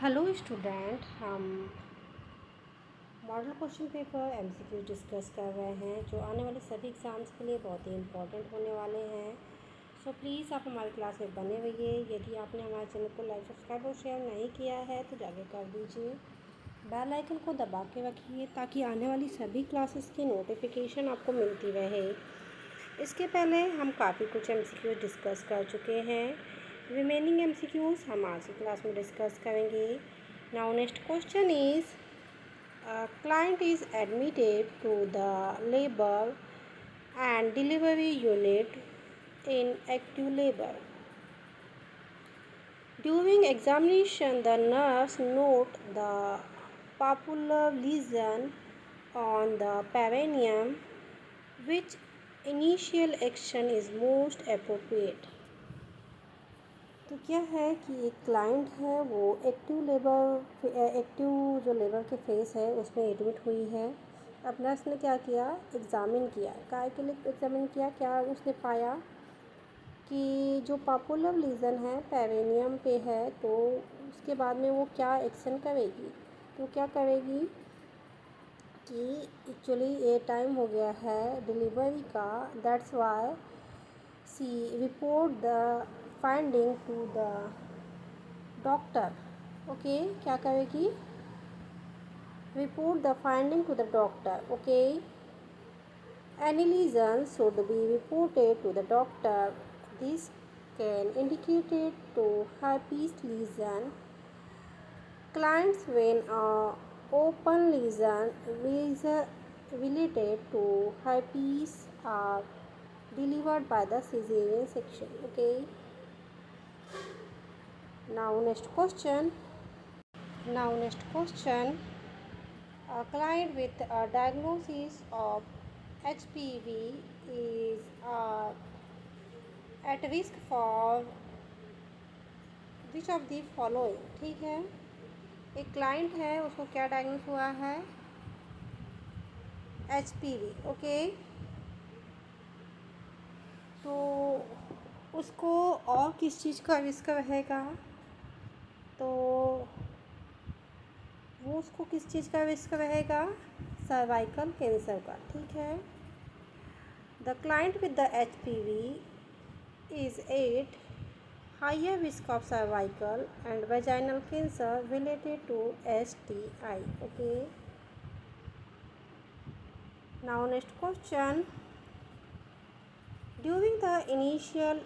Hello student, हम model question paper MCQ discuss कर रहे हैं जो आने वाले सभी एग्ज़ाम्स के लिए बहुत ही इंपॉर्टेंट होने वाले हैं। सो प्लीज़ आप हमारी क्लास में बने रहिए। यदि आपने हमारे चैनल को लाइक सब्सक्राइब और शेयर नहीं किया है तो जाके कर दीजिए। बेल आइकन को दबा के रखिए ताकि आने वाली सभी क्लासेस की नोटिफिकेशन आपको मिलती रहे। इसके पहले हम काफ़ी कुछ एमसीक्यू डिस्कस कर चुके हैं। रिमेनिंग एमसीक्यूज़ हम आज की क्लास में डिस्कस करेंगे। Now next question is client is admitted to the labor and delivery unit in active labor. During examination, the nurse note the popular lesion on the perineum. Which initial action is most appropriate? तो क्या है कि एक client है, वो active जो labour के face है उसमें एडमिट हुई है। अब नर्स ने क्या किया, एग्ज़ामिन किया। काय के लिए एग्ज़ामिन किया? क्या उसने पाया कि जो पॉपुलर लीज़न है पेरिनियम पे है, तो उसके बाद में वो क्या एक्शन करेगी। तो क्या करेगी कि एक्चुअली ये टाइम हो गया है डिलीवरी का, that's why see report the finding to the doctor. Okay, क्या करेगी? Report the finding to the doctor. Okay, any lesion should be reported to the doctor. This can indicated to herpes lesion. Clients when a open lesion is related to herpes are delivered by the cesarean section. Okay. Now next question. A client with a diagnosis of HPV is at risk for which of the following? ठीक है, एक client है, उसको क्या diagnose हुआ है? HPV। Okay, तो उसको और किस चीज़ का रिस्क रहेगा? तो वो उसको किस चीज़ का रिस्क रहेगा? सर्वाइकल कैंसर का। ठीक है, the client with the HPV is at higher risk of cervical and vaginal cancer related to STI. Okay, now next question. During the initial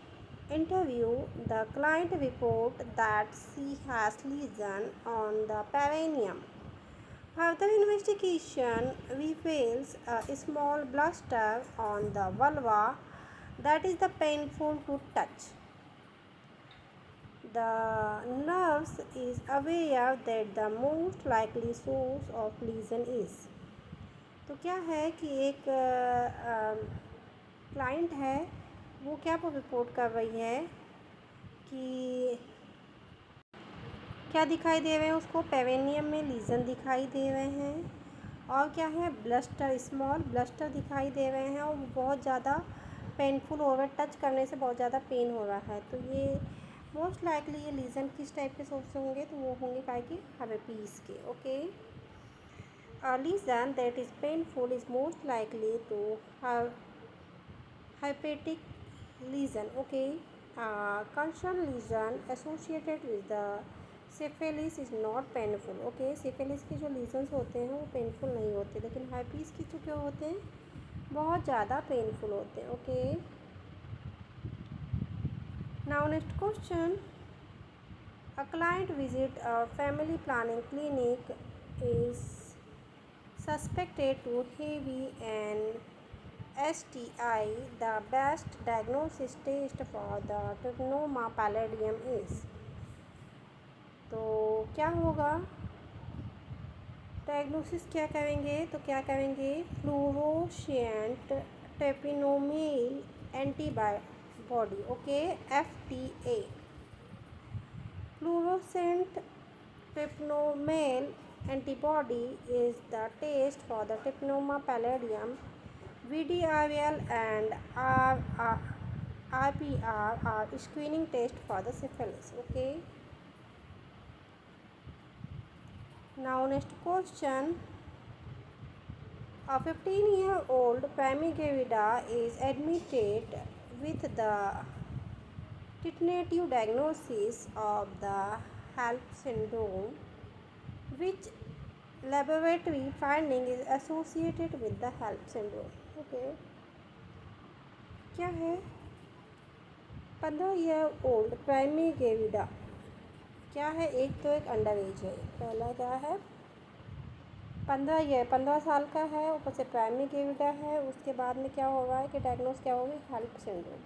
interview, the client report that she has lesion on the perineum. Further investigation reveals a small blister on the vulva that is the painful to touch. The nurse is aware that the most likely source of lesion is. तो क्या है कि एक client है, वो क्या report कर रही है कि क्या दिखाई दे रहे हैं उसको? पेरिनियम में लीजन दिखाई दे रहे हैं, और क्या है? ब्लस्टर, स्मॉल ब्लस्टर दिखाई दे रहे हैं, और बहुत ज़्यादा पेनफुल हो रहा है, टच करने से बहुत ज़्यादा पेन हो रहा है। तो ये मोस्ट लाइकली ये लीजन किस टाइप के सोर्स होंगे? तो वो होंगे काय के? herpes के। Okay, a lesion that is painful is most likely to have herpetic lesion. Okay, concern lesion associated with the syphilis is not painful. Okay, syphilis के जो lesions होते हैं वो painful नहीं होते, लेकिन herpes की जो क्या होते हैं, बहुत ज़्यादा painful होते हैं। Okay, now next question. A client visit a family planning clinic is suspected to have an STI. The best diagnosis test for the trypanosoma pallidum is. तो क्या होगा? डायग्नोसिस क्या करेंगे? तो क्या करेंगे? Fluorescent treponemal antibody. Okay, FTA। Fluorescent trypanomale antibody is the test for the trypanosoma pallidum. VDRL and RPR are screening test for the syphilis. Okay. Now next question. A 15-year-old Pammy Gavida is admitted with the tentative diagnosis of the HELLP syndrome. Which laboratory finding is associated with the HELLP syndrome? Okay, क्या है? 15-year-old Pammy Gavida क्या है? एक तो एक under as है। पहला क्या है? 15 साल का है, ऊपर से प्राइमरी गेविडा है। उसके बाद में क्या होगा है कि डायग्नोस क्या होगी? HELLP syndrome.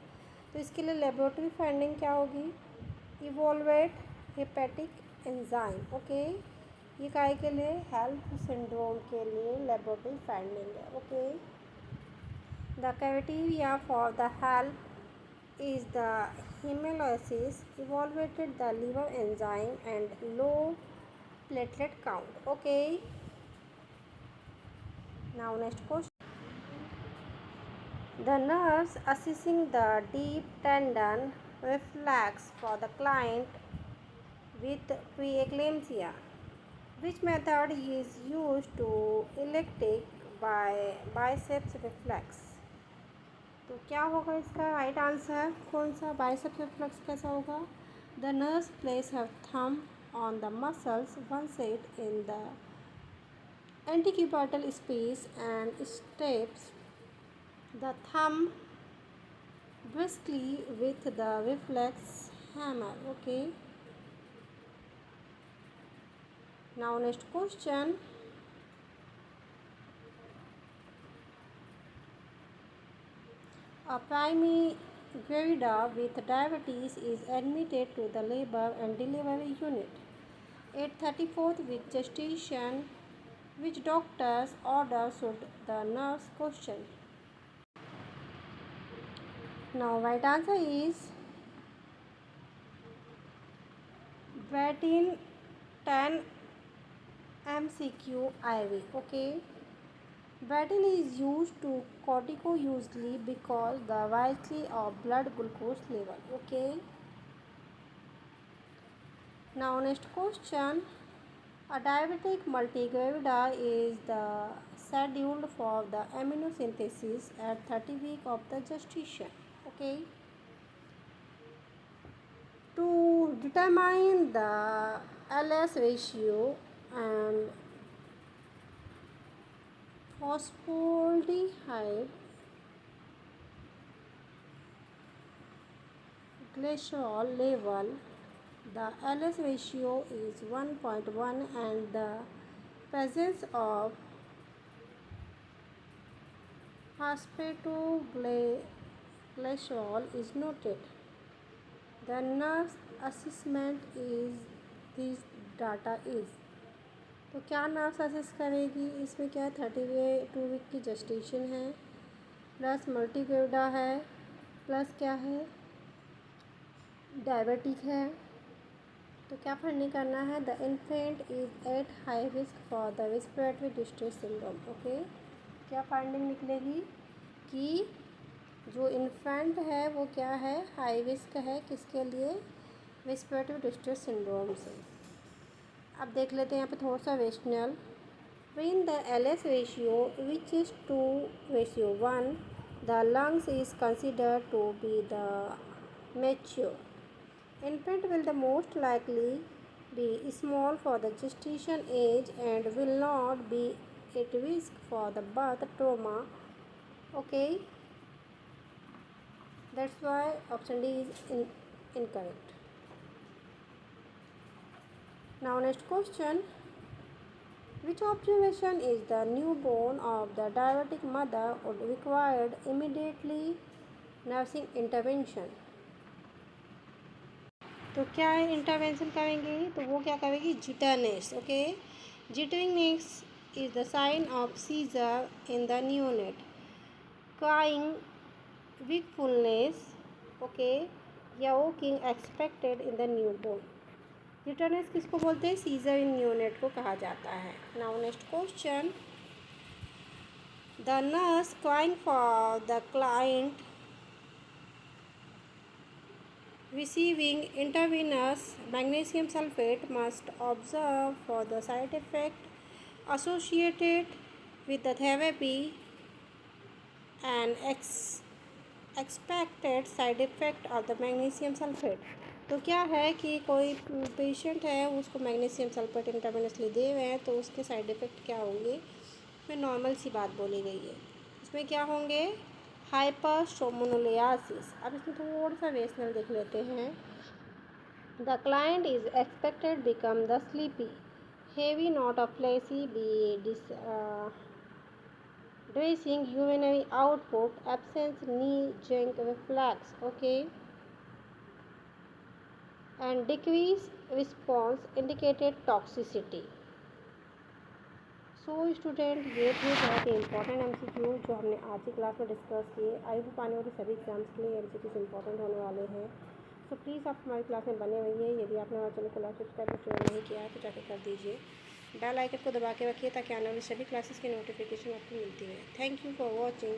तो इसके लिए लेबोरेटरी फाइंडिंग क्या होगी? इवोल्वेट हेपेटिक एंजाइम। ओके, ये काय के लिए? हेल्प सिंड्रोम के लिए लेबोरेटरी फाइंडिंग है। Okay, the criteria for the help is the hemolysis, evaluated the liver enzyme and low platelet count. Okay, now next question. The nurse assessing the deep tendon reflex for the client with preeclampsia. Which method is used to electric by biceps reflex? तो क्या होगा इसका right answer? कौन सा? Biceps reflex कैसा होगा? The nurse place her thumb on the muscles one side in the antecubital space and steps the thumb briskly with the reflex hammer. Okay, now next question. A Pammy Gavida with diabetes is admitted to the labor and delivery unit at 34th week gestation. Which doctor's order should the nurse question? Now right answer is Vatin 10 MCQ IV. Okay, Vatin is used to corticosteroids because the variety of blood glucose level. Okay, now next question. A diabetic multigravida is the scheduled for the amniocentesis at 30 week of the gestation. Okay, to determine the LS ratio and phospholipid glycerol level, the LS ratio is 1.1 and the presence of phosphatoglycerol is noted. The nurse assessment is this data is. तो क्या nurse assess करेगी? इसमें क्या है? 32 week की gestation है, plus मल्टीग्रेविडा है, plus क्या है? डायबिटिक है। तो क्या फाइंडिंग करना है? The infant is at high risk for the respiratory distress syndrome. Okay, क्या फाइंडिंग निकलेगी कि जो इन्फेंट है वो क्या है? हाई रिस्क है। किसके लिए? रेस्पिरेटरी डिस्ट्रेस सिंड्रोम से। अब देख लेते हैं यहाँ पे थोड़ा सा rational. When the LS ratio which is 2:1, the lungs is considered to be the mature. Infant will the most likely be small for the gestation age and will not be at risk for the birth trauma. Okay, that's why option D is incorrect. Now next question. Which observation is the newborn of the diabetic mother would required immediately nursing intervention? तो क्या intervention करेंगे? तो वो क्या करेगी? Jitteriness. Okay, jitteriness is the sign of seizure in the neonate. Crying, wakefulness, okay, या waking expected in the newborn. Jitteriness किसको बोलते हैं? सीजर इन न्यूनेट को कहा जाता है. Now next question. The nurse crying for the client receiving intravenous magnesium sulfate must observe for the side effect associated with the therapy and expected side effect of the magnesium sulphate. तो क्या है कि कोई patient है उसको magnesium sulphate intravenously दे हुए हैं, तो उसके साइड इफ़ेक्ट क्या होंगे, इसमें नॉर्मल सी बात बोली गई है। इसमें क्या होंगे, हाइपरसोमनोलियासिस। अब इसमें थोड़ा सा रेशनल देख लेते हैं। The client is expected become the sleepy heavy not of fleshy be dressing, urinary output, absence, knee joint reflex, okay, and decrease response indicated toxicity. So student, ये थे बहुत ही इंपॉर्टेंट एमसीक्यू जो हमने आज की क्लास में डिस्कस किए। I hope आने वाली सभी एग्जाम्स के लिए एमसीक्यूज इंपॉर्टेंट होने वाले हैं। सो प्लीज़ आप हमारी क्लास में बने रहिए। यदि आपने हमारे चैनल को लाइक सब्सक्राइब और शेयर नहीं किया है तो जाकर कर दीजिए। बेल आइकन को दबा के रखिए ताकि आने वाली सभी क्लासेस की नोटिफिकेशन आपको मिलती है। Thank you for watching.